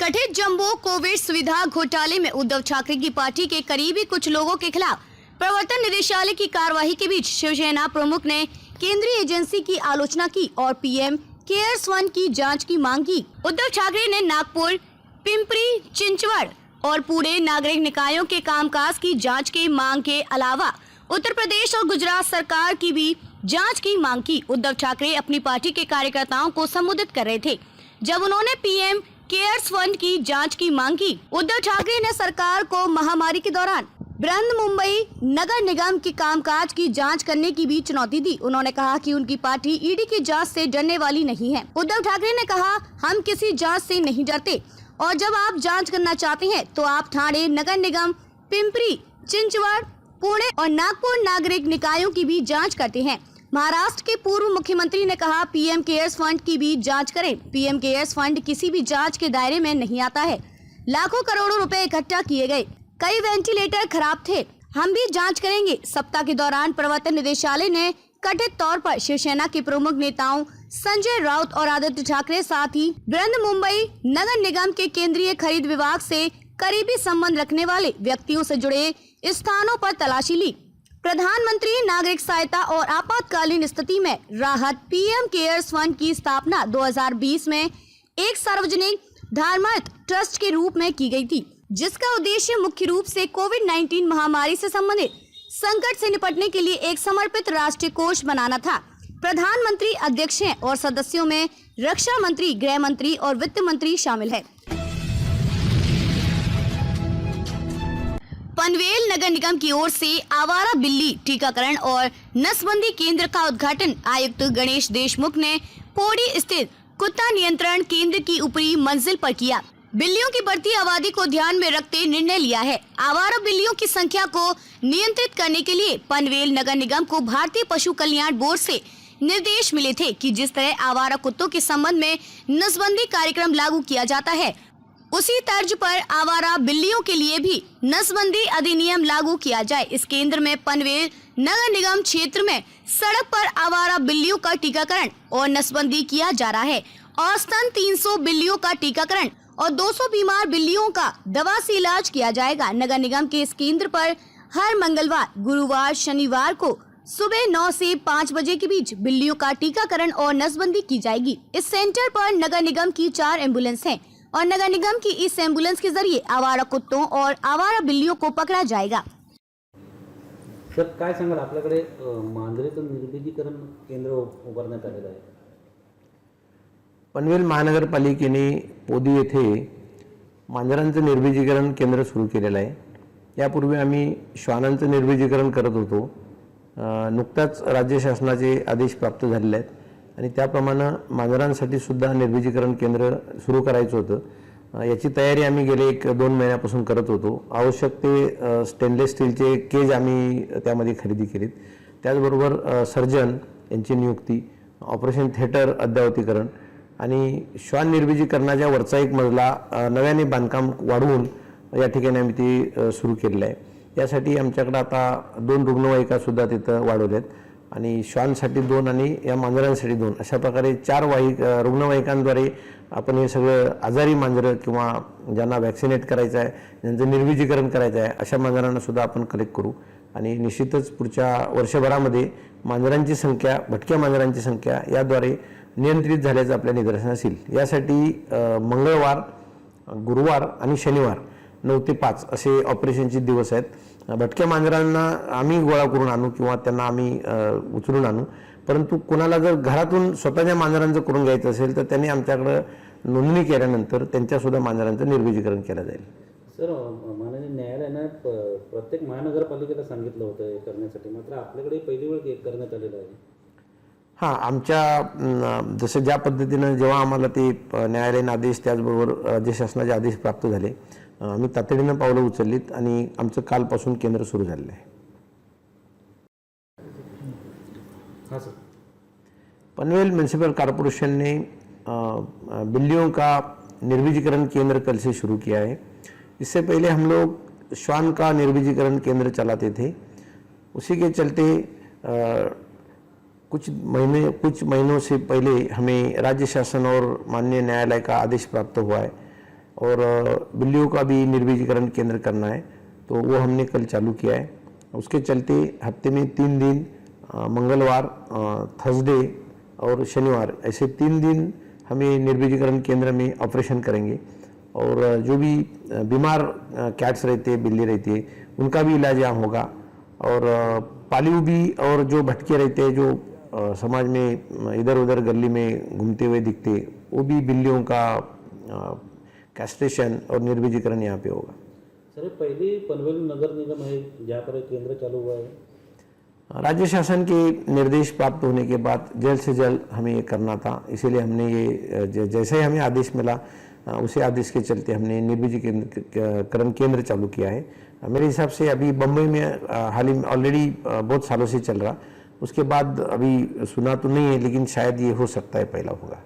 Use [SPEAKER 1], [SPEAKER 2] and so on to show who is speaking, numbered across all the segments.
[SPEAKER 1] कथित जम्बो कोविड सुविधा घोटाले में उद्धव ठाकरे की पार्टी के करीबी कुछ लोगों के खिलाफ प्रवर्तन निदेशालय की कार्यवाही के बीच शिवसेना प्रमुख ने केंद्रीय एजेंसी की आलोचना की और पीएम केयर्स फंड की जांच की मांग की। उद्धव ठाकरे ने नागपुर, पिंपरी चिंचवड़ और पूरे नागरिक निकायों के कामकाज की जांच की मांग के अलावा उत्तर प्रदेश और गुजरात सरकार की भी जांच की मांग की। उद्धव ठाकरे अपनी पार्टी के कार्यकर्ताओं को संबोधित कर रहे थे जब उन्होंने पीएम केयर्स फंड की जांच की मांग की। उद्धव ठाकरे ने सरकार को महामारी के दौरान बृहन्मुंबई नगर निगम के कामकाज की जांच करने की भी चुनौती दी। उन्होंने कहा कि उनकी पार्टी ईडी की जांच से डरने वाली नहीं है। उद्धव ठाकरे ने कहा, हम किसी जांच से नहीं डरते और जब आप जांच करना चाहते हैं तो आप ठाणे नगर निगम, पिंपरी चिंचवड़, पुणे और नागपुर नागरिक निकायों की भी जांच करते हैं। महाराष्ट्र के पूर्व मुख्यमंत्री ने कहा, पीएम केयर्स फंड की भी जांच करें। पीएम केयर्स फंड किसी भी जांच के दायरे में नहीं आता है। लाखों करोड़ों रुपए इकट्ठा किए गए, कई वेंटिलेटर खराब थे, हम भी जांच करेंगे। सप्ताह के दौरान प्रवर्तन निदेशालय ने कथित तौर पर शिवसेना के प्रमुख नेताओं संजय राउत और आदित्य ठाकरे साथ ही बृहन्मुंबई नगर निगम के केंद्रीय खरीद विभाग से करीबी संबंध रखने वाले व्यक्तियों से जुड़े स्थानों पर तलाशी ली। प्रधानमंत्री नागरिक सहायता और आपातकालीन स्थिति में राहत पीएम केयर्स फंड की स्थापना 2020 में एक सार्वजनिक धर्मार्थ ट्रस्ट के रूप में की गई थी, जिसका उद्देश्य मुख्य रूप से कोविड-19 महामारी से संबंधित संकट से निपटने के लिए एक समर्पित राष्ट्रीय कोष बनाना था। प्रधानमंत्री अध्यक्ष हैं और सदस्यों में रक्षा मंत्री, गृह मंत्री और वित्त मंत्री शामिल है। पनवेल नगर निगम की ओर से आवारा बिल्ली टीकाकरण और नसबंदी केंद्र का उद्घाटन आयुक्त गणेश देशमुख ने पौड़ी स्थित कुत्ता नियंत्रण केंद्र की ऊपरी मंजिल पर किया। बिल्लियों की बढ़ती आबादी को ध्यान में रखते निर्णय लिया है। आवारा बिल्लियों की संख्या को नियंत्रित करने के लिए पनवेल नगर निगम को भारतीय पशु कल्याण बोर्ड से निर्देश मिले थे कि जिस तरह आवारा कुत्तों के संबंध में नसबंदी कार्यक्रम लागू किया जाता है, उसी तर्ज पर आवारा बिल्लियों के लिए भी नसबंदी अधिनियम लागू किया जाए। इस केंद्र में पनवेल नगर निगम क्षेत्र में सड़क पर आवारा बिल्लियों का टीकाकरण और नसबंदी किया जा रहा है। औसतन 300 बिल्लियों का टीकाकरण और 200 बीमार बिल्लियों का दवा से इलाज किया जाएगा। नगर निगम के इस केंद्र पर हर मंगलवार, गुरुवार, शनिवार को सुबह 9 से 5 बजे के बीच बिल्लियों का टीकाकरण और नसबंदी की जाएगी। इस सेंटर पर नगर निगम की 4 एम्बुलेंस हैं और नगर निगम की इस एम्बुलेंस के जरिए आवारा कुत्तों और आवारा बिल्लियों को पकड़ा जाएगा।
[SPEAKER 2] सर, काय सांगाल, आपल्याकडे मांजरेचं निर्विजीकरण केंद्र उभारण्यात आलेलं आहे।
[SPEAKER 3] पनवेल महानगरपालिकेने पोदी येथे मांजरांचं निर्विजीकरण केंद्र सुरू केलेलं आहे। यापूर्वी आम्ही श्वानांचं निर्विजीकरण करत होतो। नुकताच राज्य शासनाचे आदेश प्राप्त झालेले आहेत आणि त्याप्रमाणे मांजरांसाठी सुद्धा निर्विजीकरण केंद्र सुरू करायचं होतं। याची तयारी आम्ही गेले 1-2 महिन्यापासून करत होतो। आवश्यक ते स्टेनलेस स्टीलचे केज आम्ही त्यामध्ये खरेदी केलीत। त्याचबरोबर सर्जन यांची नियुक्ती, ऑपरेशन थिएटर अद्ययावतीकरण आणि श्वान निर्विजीकरणाच्या वरचा एक मजला नव्याने बांधकाम वाढवून या ठिकाणी आम्ही ती सुरू केलेलं आहे। यासाठी आमच्याकडे आता 2 रुग्णवाहिका सुद्धा तिथं वाढवल्यात आणि श्वानसाठी 2 आणि या मांजरांसाठी 2 अशा प्रकारे 4 रुग्णवाहिकांद्वारे आपण हे सगळं आजारी मांजरं किंवा ज्यांना वॅक्सिनेट करायचं आहे, ज्यांचं निर्विजीकरण करायचं आहे, अशा मांजरांना सुद्धा आपण कलेक्ट करू आणि निश्चितच पुढच्या वर्षभरामध्ये मांजरांची संख्या, भटक्या मांजरांची संख्या याद्वारे नियंत्रित झाल्याचं आपल्या निदर्शनास येईल। यासाठी मंगळवार, गुरुवार आणि शनिवार 9 ते 5 असे ऑपरेशनचे दिवस आहेत। भटक्या मांजरांना आम्ही गोळा करून आणू किंवा त्यांना आम्ही उचलून आणू, परंतु कोणाला जर घरातून स्वतःच्या मांजरांचं करून घ्यायचं असेल तर त्यांनी आमच्याकडे नोंदणी केल्यानंतर त्यांच्यासुद्धा मांजरांचं निर्विजीकरण केलं जाईल।
[SPEAKER 2] सर, माननीय न्यायालयानं प्रत्येक महानगरपालिकेला सांगितलं होतं हे करण्यासाठी, मात्र आपल्याकडे पहिली वेळ करण्यात आलेलं आहे।
[SPEAKER 3] हां, आमच्या जसं ज्या पद्धतीनं जेव्हा आम्हाला ते न्यायालयीन आदेश त्याचबरोबर राज्य शासनाचे आदेश प्राप्त झाले, आम्ही तातडीनं पावलं उचललीत आणि आमचं कालपासून केंद्र सुरू झालेलं आहे।
[SPEAKER 2] हाँ सर,
[SPEAKER 3] पनवेल म्यूनसिपल कॉरपोरेशन ने बिल्लियों का निर्विजीकरण केंद्र कल से शुरू किया है। इससे पहले हम लोग श्वान का निर्विजीकरण केंद्र चलाते थे। उसी के चलते कुछ महीनों से पहले हमें राज्य शासन और माननीय न्यायालय का आदेश प्राप्त हुआ है और बिल्लियों का भी निर्बीजीकरण केंद्र करना है, तो वो हमने कल चालू किया है। उसके चलते हफ्ते में 3 दिन मंगलवार, थर्सडे और शनिवार, ऐसे 3 दिन हमें निर्बीजीकरण केंद्र में ऑपरेशन करेंगे। और जो भी बीमार कैट्स रहते हैं, बिल्ली रहती है, उनका भी इलाज यहाँ होगा। और पालिव भी और जो भटके रहते हैं, जो समाज में इधर उधर गली में घूमते हुए दिखते, वो भी बिल्लियों का कैस्ट्रेशन और निर्बीजीकरण यहाँ पे होगा।
[SPEAKER 2] सर, पहली पनवेल नगर निगम है जहाँ पर केंद्र चालू हुआ है।
[SPEAKER 3] राज्य शासन के निर्देश प्राप्त होने के बाद जल्द से जल्द हमें ये करना था, इसीलिए हमने ये जैसे ही हमें आदेश मिला उसी आदेश के चलते हमने निर्बीजीकरण केंद्र चालू किया है। मेरे हिसाब से अभी बम्बई में हाल ही में ऑलरेडी बहुत सालों से चल रहा, उसके बाद अभी सुना तो नहीं है, लेकिन शायद ये हो सकता है पहला होगा।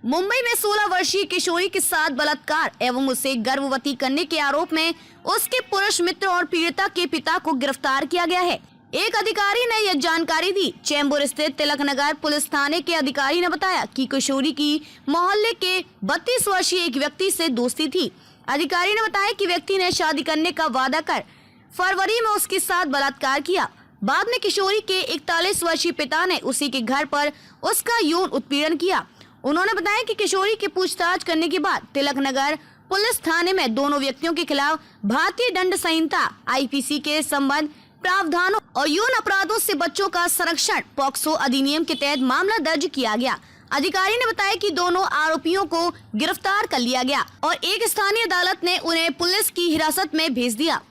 [SPEAKER 1] मुंबई में 16 वर्षीय किशोरी के साथ बलात्कार एवं उसे गर्भवती करने के आरोप में उसके पुरुष मित्र और पीड़िता के पिता को गिरफ्तार किया गया है। एक अधिकारी ने यह जानकारी दी। चेंबूर स्थित तिलक नगर पुलिस थाने के अधिकारी ने बताया कि किशोरी की मोहल्ले के 32 वर्षीय एक व्यक्ति से दोस्ती थी। अधिकारी ने बताया कि व्यक्ति ने शादी करने का वादा कर फरवरी में उसके साथ बलात्कार किया। बाद में किशोरी के 41 वर्षीय पिता ने उसी के घर पर उसका यौन उत्पीड़न किया। उन्होंने बताया कि किशोरी की पूछताछ करने के बाद तिलक नगर पुलिस थाने में दोनों व्यक्तियों के खिलाफ भारतीय दंड संहिता आईपीसी के संबंध प्रावधानों और यौन अपराधों से बच्चों का संरक्षण पॉक्सो अधिनियम के तहत मामला दर्ज किया गया। अधिकारी ने बताया कि दोनों आरोपियों को गिरफ्तार कर लिया गया और एक स्थानीय अदालत ने उन्हें पुलिस की हिरासत में भेज दिया।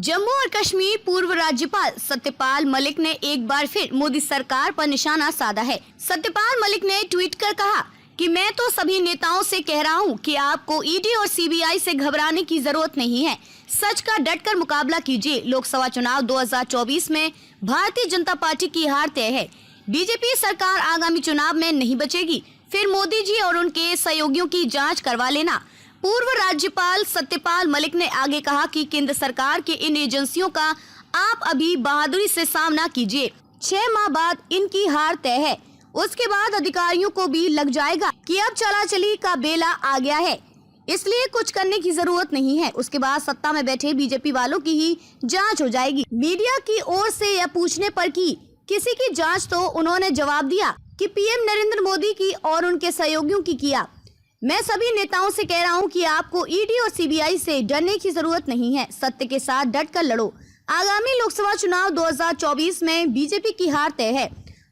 [SPEAKER 1] जम्मू और कश्मीर पूर्व राज्यपाल सत्यपाल मलिक ने एक बार फिर मोदी सरकार पर निशाना साधा है। सत्यपाल मलिक ने ट्वीट कर कहा कि मैं तो सभी नेताओं से कह रहा हूं कि आपको ईडी और सीबीआई से घबराने की जरूरत नहीं है। सच का डटकर मुकाबला कीजिए। लोकसभा चुनाव 2024 में भारतीय जनता पार्टी की हार तय है। बीजेपी सरकार आगामी चुनाव में नहीं बचेगी। फिर मोदी जी और उनके सहयोगियों की जाँच करवा लेना। पूर्व राज्यपाल सत्यपाल मलिक ने आगे कहा कि केंद्र सरकार के इन एजेंसियों का आप अभी बहादुरी से सामना कीजिए। 6 माह बाद इनकी हार तय है। उसके बाद अधिकारियों को भी लग जाएगा कि अब चलाचली का बेला आ गया है, इसलिए कुछ करने की जरूरत नहीं है। उसके बाद सत्ता में बैठे बीजेपी वालों की ही जांच हो जाएगी। मीडिया की ओर से यह पूछने पर कि किसी की जांच, तो उन्होंने जवाब दिया कि पीएम नरेंद्र मोदी की और उनके सहयोगियों की किया। मैं सभी नेताओं से कह रहा हूं कि आपको ईडी और सीबीआई से डरने की जरूरत नहीं है। सत्य के साथ डटकर लड़ो। आगामी लोकसभा चुनाव 2024 में बीजेपी की हार तय है,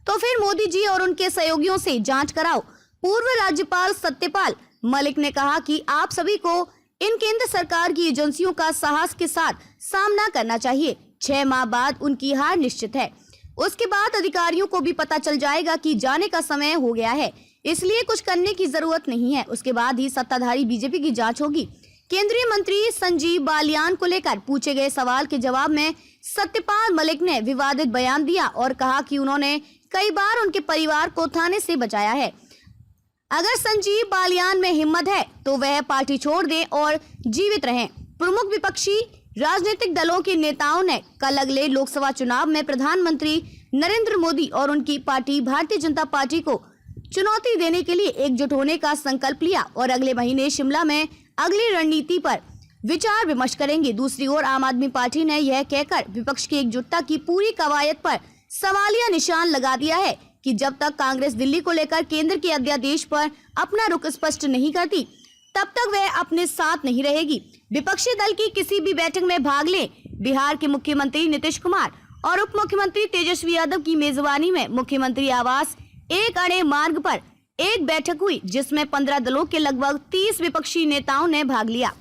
[SPEAKER 1] तो फिर मोदी जी और उनके सहयोगियों से जांच कराओ। पूर्व राज्यपाल सत्यपाल मलिक ने कहा कि आप सभी को इन केंद्र सरकार की एजेंसियों का साहस के साथ सामना करना चाहिए। 6 माह बाद उनकी हार निश्चित है। उसके बाद अधिकारियों को भी पता चल जाएगा कि जाने का समय हो गया है, इसलिए कुछ करने की जरूरत नहीं है। उसके बाद ही सत्ताधारी बीजेपी की जांच होगी। केंद्रीय मंत्री संजीव बालियान को लेकर पूछे गए सवाल के जवाब में सत्यपाल मलिक ने विवादित बयान दिया और कहा कि उन्होंने कई बार उनके परिवार को थाने से बचाया है। अगर संजीव बालियान में हिम्मत है तो वह पार्टी छोड़ दें और जीवित रहें। प्रमुख विपक्षी राजनीतिक दलों के नेताओं ने कल अगले लोकसभा चुनाव में प्रधानमंत्री नरेंद्र मोदी और उनकी पार्टी भारतीय जनता पार्टी को चुनौती देने के लिए एकजुट होने का संकल्प लिया और अगले महीने शिमला में अगली रणनीति पर विचार विमर्श करेंगे। दूसरी ओर आम आदमी पार्टी ने यह कहकर विपक्ष की एकजुटता की पूरी कवायद पर सवालिया निशान लगा दिया है कि जब तक कांग्रेस दिल्ली को लेकर केंद्र के अध्यादेश पर अपना रुख स्पष्ट नहीं करती, तब तक वह अपने साथ नहीं रहेगी। विपक्षी दल की किसी भी बैठक में भाग ले। बिहार के मुख्यमंत्री नीतीश कुमार और उप मुख्यमंत्री तेजस्वी यादव की मेजबानी में मुख्यमंत्री आवास एक अड़े मार्ग पर एक बैठक हुई, जिसमें 15 दलों के लगभग 30 विपक्षी नेताओं ने भाग लिया।